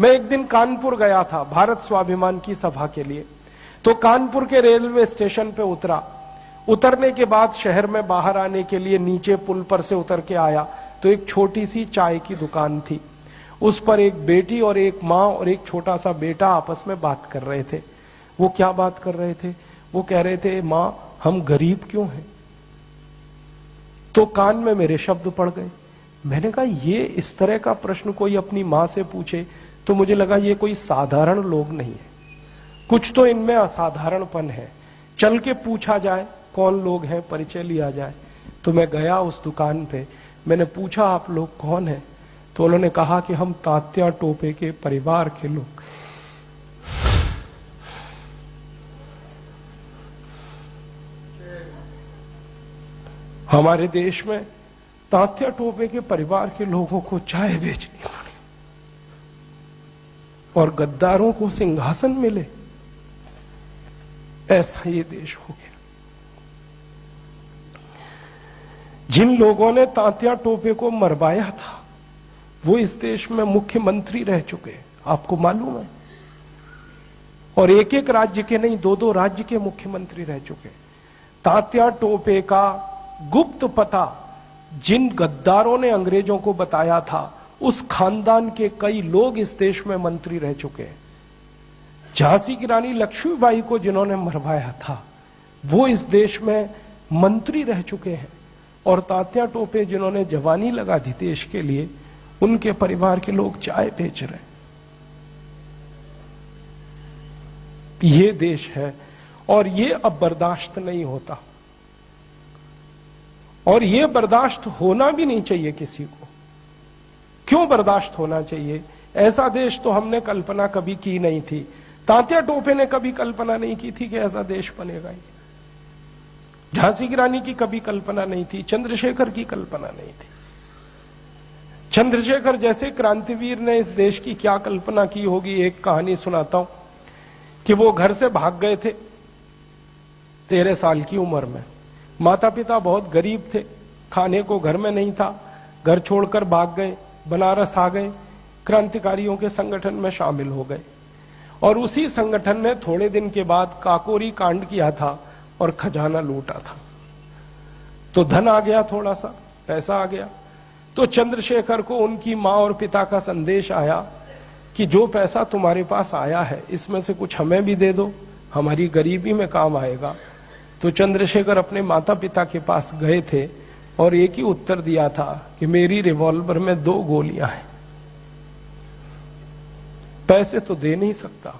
मैं एक दिन कानपुर गया था भारत स्वाभिमान की सभा के लिए। तो कानपुर के रेलवे स्टेशन पे उतरा। उतरने के बाद शहर में बाहर आने के लिए नीचे पुल पर से उतर के आया तो एक छोटी सी चाय की दुकान थी। उस पर एक बेटी और एक माँ और एक छोटा सा बेटा आपस में बात कर रहे थे। वो क्या बात कर रहे थे? वो कह रहे थे, माँ हम गरीब क्यों हैं? तो कान में मेरे शब्द पड़ गए। मैंने कहा ये इस तरह का प्रश्न कोई अपनी माँ से पूछे तो मुझे लगा ये कोई साधारण लोग नहीं है, कुछ तो इनमें असाधारणपन है। चल के पूछा जाए कौन लोग हैं, परिचय लिया जाए। तो मैं गया उस दुकान पे, मैंने पूछा आप लोग कौन हैं? तो उन्होंने कहा कि हम तात्या टोपे के परिवार के लोग। हमारे देश में तात्या टोपे के परिवार के लोगों को चाय बेचनी पड़ी और गद्दारों को सिंहासन मिले, ऐसा ये देश हो गया। जिन लोगों ने तात्या टोपे को मरवाया था वो इस देश में मुख्यमंत्री रह चुके, आपको मालूम है? और एक एक राज्य के नहीं, दो दो राज्य के मुख्यमंत्री रह चुके। तात्या टोपे का गुप्त पता जिन गद्दारों ने अंग्रेजों को बताया था, उस खानदान के कई लोग इस देश में मंत्री रह चुके हैं। झांसी की रानी लक्ष्मीबाई को जिन्होंने मरवाया था वो इस देश में मंत्री रह चुके हैं। और तात्या टोपे जिन्होंने जवानी लगा दी देश के लिए, उनके परिवार के लोग चाय बेच रहे हैं। ये देश है और ये अब बर्दाश्त नहीं होता, और ये बर्दाश्त होना भी नहीं चाहिए किसी को। क्यों बर्दाश्त होना चाहिए? ऐसा देश तो हमने कल्पना कभी की नहीं थी। तात्या टोपे ने कभी कल्पना नहीं की थी कि ऐसा देश बनेगा। झांसी की रानी की कभी कल्पना नहीं थी, चंद्रशेखर की कल्पना नहीं थी। चंद्रशेखर जैसे क्रांतिवीर ने इस देश की क्या कल्पना की होगी। एक कहानी सुनाता हूं कि वो घर से भाग गए थे 13 साल की उम्र में। माता पिता बहुत गरीब थे, खाने को घर में नहीं था, घर छोड़कर भाग गए, बनारस आ गए, क्रांतिकारियों के संगठन में शामिल हो गए। और उसी संगठन ने थोड़े दिन के बाद काकोरी कांड किया था और खजाना लूटा था। तो धन आ गया, थोड़ा सा पैसा आ गया। तो चंद्रशेखर को उनकी मां और पिता का संदेश आया कि जो पैसा तुम्हारे पास आया है इसमें से कुछ हमें भी दे दो, हमारी गरीबी में काम आएगा। तो चंद्रशेखर अपने माता पिता के पास गए थे और एक ही उत्तर दिया था कि मेरी रिवॉल्वर में 2 गोलियां हैं, पैसे तो दे नहीं सकता,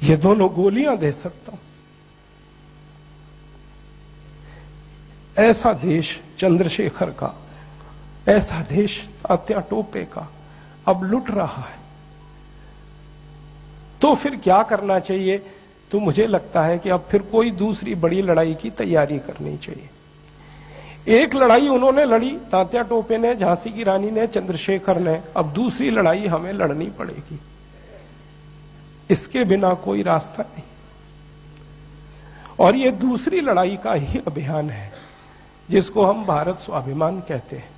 ये दोनों गोलियां दे सकता हूं। ऐसा देश चंद्रशेखर का, ऐसा देश तात्या टोपे का अब लुट रहा है। तो फिर क्या करना चाहिए? तो मुझे लगता है कि अब फिर कोई दूसरी बड़ी लड़ाई की तैयारी करनी चाहिए। एक लड़ाई उन्होंने लड़ी, तात्या टोपे ने, झांसी की रानी ने, चंद्रशेखर ने, अब दूसरी लड़ाई हमें लड़नी पड़ेगी। इसके बिना कोई रास्ता नहीं। और ये दूसरी लड़ाई का ही अभियान है जिसको हम भारत स्वाभिमान कहते हैं।